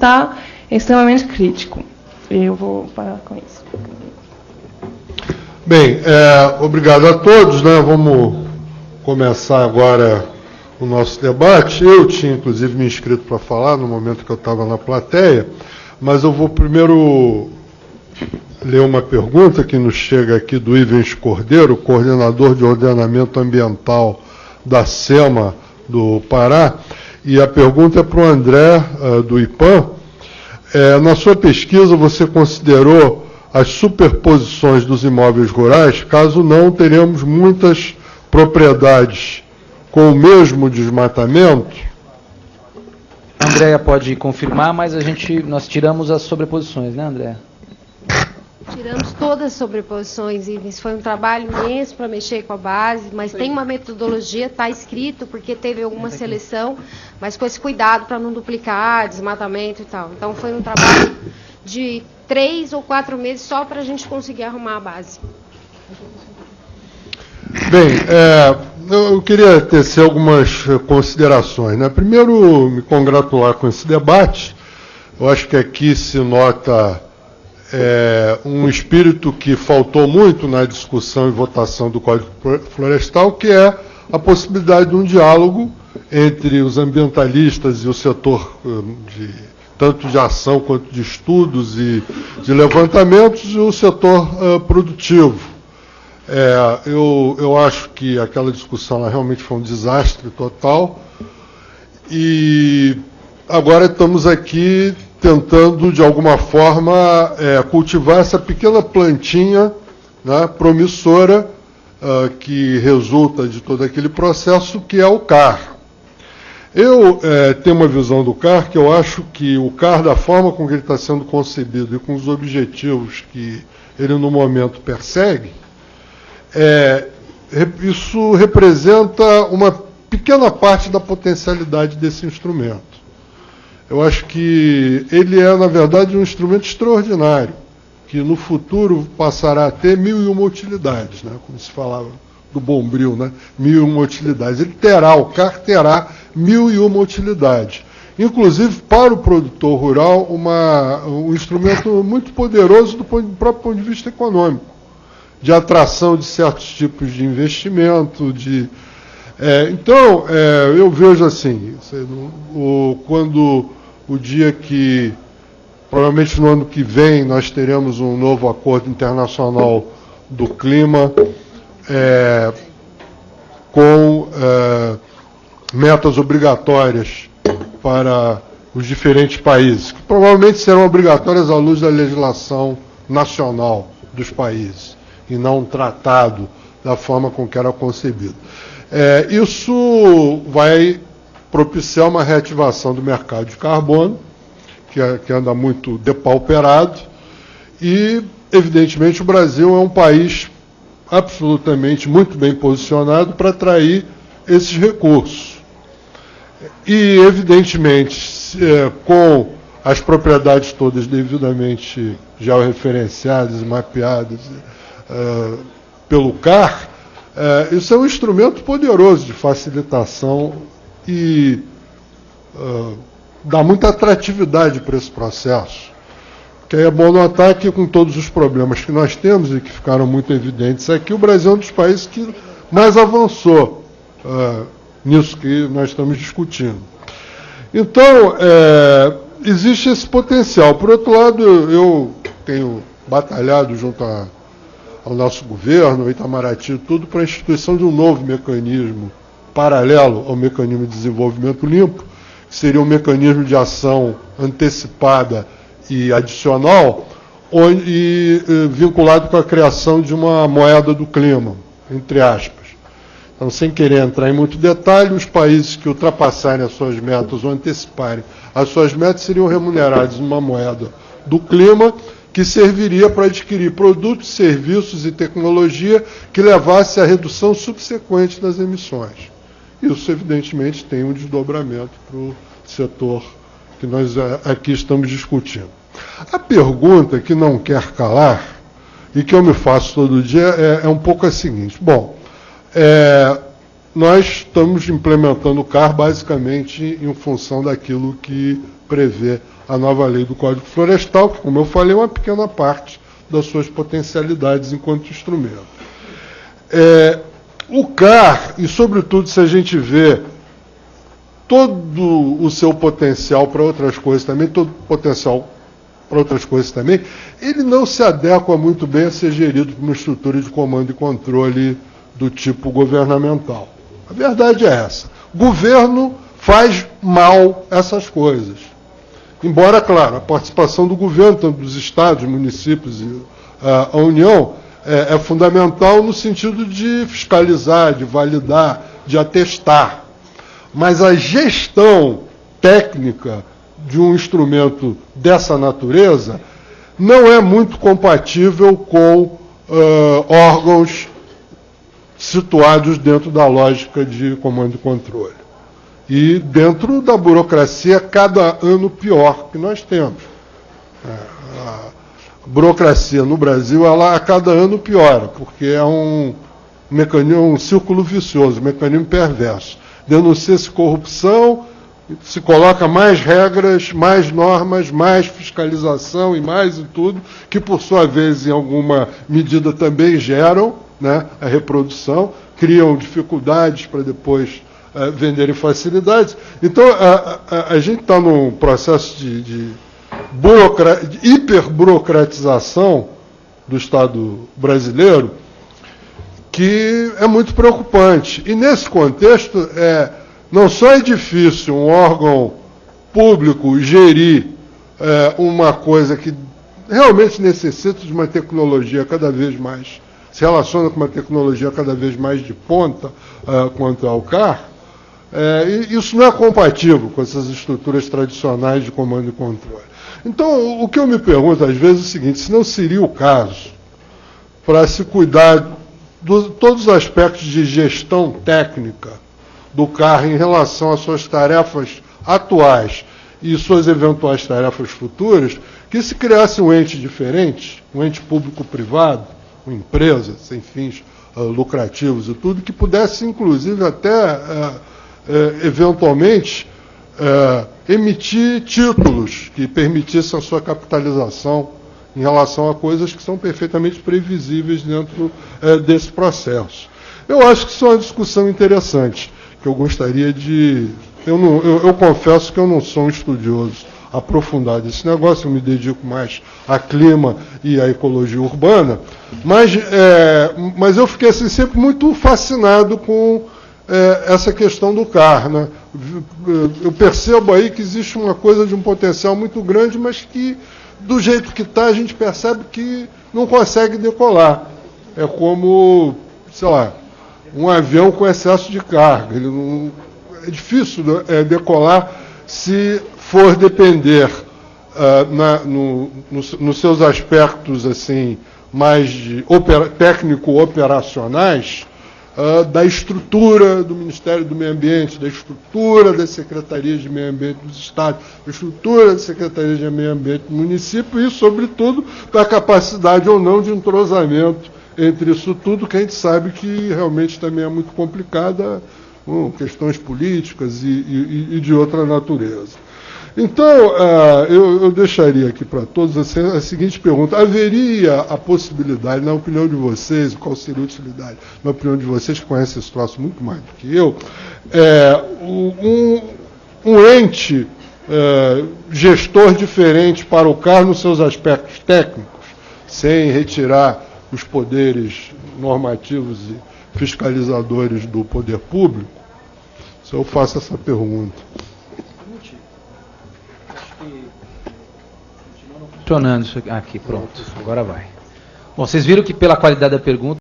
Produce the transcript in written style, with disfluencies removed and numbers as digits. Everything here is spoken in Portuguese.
está extremamente crítico. Eu vou parar com isso. Bem, obrigado a todos, né? Vamos começar agora o nosso debate. Eu tinha, inclusive, me inscrito para falar no momento que eu estava na plateia, mas eu vou primeiro ler uma pergunta que nos chega aqui do Ivens Cordeiro, coordenador de ordenamento ambiental da SEMA do Pará, e a pergunta é para o André, do IPAM. Na sua pesquisa, você considerou as superposições dos imóveis rurais? Caso não, teremos muitas propriedades com o mesmo desmatamento? A Andréa pode confirmar, mas nós tiramos as sobreposições, né, Andréa? Tiramos todas as sobreposições, Ivens. Foi um trabalho imenso para mexer com a base, mas tem uma metodologia, está escrito, porque teve alguma seleção, mas com esse cuidado para não duplicar, desmatamento e tal. Então foi um trabalho de 3 ou 4 meses só para a gente conseguir arrumar a base. Bem, eu queria tecer algumas considerações, né? Primeiro, me congratular com esse debate. Eu acho que aqui se nota um espírito que faltou muito na discussão e votação do Código Florestal, que é a possibilidade de um diálogo entre os ambientalistas e o setor tanto de ação quanto de estudos e de levantamentos, e o setor produtivo. Eu acho que aquela discussão ela realmente foi um desastre total, e agora estamos aqui tentando, de alguma forma, cultivar essa pequena plantinha, né, promissora, que resulta de todo aquele processo, que é o CAR. Eu tenho uma visão do CAR, que eu acho que o CAR, da forma com que ele está sendo concebido e com os objetivos que ele, no momento, persegue, isso representa uma pequena parte da potencialidade desse instrumento. Eu acho que ele na verdade, um instrumento extraordinário, que no futuro passará a ter 1001 utilidades, né? Como se falava do Bombril, né? 1001 utilidades. O CAR terá 1001 utilidades. Inclusive, para o produtor rural, um instrumento muito poderoso do próprio ponto de vista econômico, de atração de certos tipos de investimento, então, eu vejo assim, quando o dia que, provavelmente no ano que vem, nós teremos um novo acordo internacional do clima, com metas obrigatórias para os diferentes países, que provavelmente serão obrigatórias à luz da legislação nacional dos países, e não um tratado da forma com que era concebido. Isso vai propiciar uma reativação do mercado de carbono, que anda muito depauperado, e, evidentemente, o Brasil é um país absolutamente muito bem posicionado para atrair esses recursos. E, evidentemente, com as propriedades todas devidamente georreferenciadas e mapeadas pelo CAR, isso é um instrumento poderoso de facilitação e dá muita atratividade para esse processo. Que é bom notar que, com todos os problemas que nós temos e que ficaram muito evidentes aqui, o Brasil é um dos países que mais avançou nisso que nós estamos discutindo. Então, existe esse potencial. Por outro lado, eu tenho batalhado junto ao nosso governo, ao Itamaraty e tudo, para a instituição de um novo mecanismo paralelo ao mecanismo de desenvolvimento limpo, que seria um mecanismo de ação antecipada e adicional, vinculado com a criação de uma moeda do clima, entre aspas. Então, sem querer entrar em muito detalhe, os países que ultrapassarem as suas metas ou anteciparem as suas metas seriam remunerados numa moeda do clima, que serviria para adquirir produtos, serviços e tecnologia que levasse à redução subsequente das emissões. Isso, evidentemente, tem um desdobramento para o setor que nós aqui estamos discutindo. A pergunta que não quer calar, e que eu me faço todo dia, é um pouco a seguinte. Bom, nós estamos implementando o CAR basicamente em função daquilo que prevê a nova lei do Código Florestal, que, como eu falei, é uma pequena parte das suas potencialidades enquanto instrumento. O CAR, e sobretudo se a gente vê todo o seu potencial para outras coisas também, todo o potencial para outras coisas também, ele não se adequa muito bem a ser gerido por uma estrutura de comando e controle do tipo governamental. A verdade é essa. O governo faz mal essas coisas. Embora, claro, a participação do governo, tanto dos estados, municípios e a União, é fundamental no sentido de fiscalizar, de validar, de atestar. Mas a gestão técnica de um instrumento dessa natureza não é muito compatível com órgãos situados dentro da lógica de comando e controle. E dentro da burocracia, cada ano pior que nós temos. A burocracia no Brasil, ela a cada ano piora, porque é um mecanismo, um círculo vicioso, um mecanismo perverso. Denuncia-se corrupção, se coloca mais regras, mais normas, mais fiscalização e mais e tudo, que por sua vez, em alguma medida, também geram, né, a reprodução, criam dificuldades para depois venderem facilidades. Então, a gente está num processo de hiperburocratização do Estado brasileiro que é muito preocupante. E, nesse contexto, não só é difícil um órgão público gerir uma coisa que realmente necessita de uma tecnologia cada vez mais, se relaciona com uma tecnologia cada vez mais de ponta quanto ao CAR, e isso não é compatível com essas estruturas tradicionais de comando e controle. Então, o que eu me pergunto às vezes é o seguinte: se não seria o caso para se cuidar de todos os aspectos de gestão técnica do CAR em relação às suas tarefas atuais e suas eventuais tarefas futuras, que se criasse um ente diferente, um ente público-privado, uma empresa sem fins lucrativos e tudo, que pudesse, inclusive, até eventualmente emitir títulos que permitissem a sua capitalização em relação a coisas que são perfeitamente previsíveis dentro desse processo. Eu acho que isso é uma discussão interessante, que eu gostaria de... Eu confesso que eu não sou um estudioso aprofundado desse negócio, eu me dedico mais a clima e à ecologia urbana, mas eu fiquei assim, sempre muito fascinado com essa questão do CAR, né? Eu percebo aí que existe uma coisa de um potencial muito grande, mas que, do jeito que está, a gente percebe que não consegue decolar. É como, sei lá, um avião com excesso de carga. É difícil decolar se for depender, nos seus aspectos assim, mais técnico-operacionais, da estrutura do Ministério do Meio Ambiente, da estrutura das secretarias de meio ambiente dos estados, da estrutura das secretarias de meio ambiente do município e, sobretudo, da capacidade ou não de entrosamento entre isso tudo, que a gente sabe que realmente também é muito complicada, com questões políticas e de outra natureza. Então, eu deixaria aqui para todos a seguinte pergunta: haveria a possibilidade, na opinião de vocês, qual seria a utilidade, na opinião de vocês, que conhecem esse troço muito mais do que eu, um ente gestor diferente para o CAR nos seus aspectos técnicos, sem retirar os poderes normativos e fiscalizadores do poder público? Se eu faço essa pergunta. Funcionando isso aqui. Aqui, pronto. Agora vai. Bom, vocês viram que pela qualidade da pergunta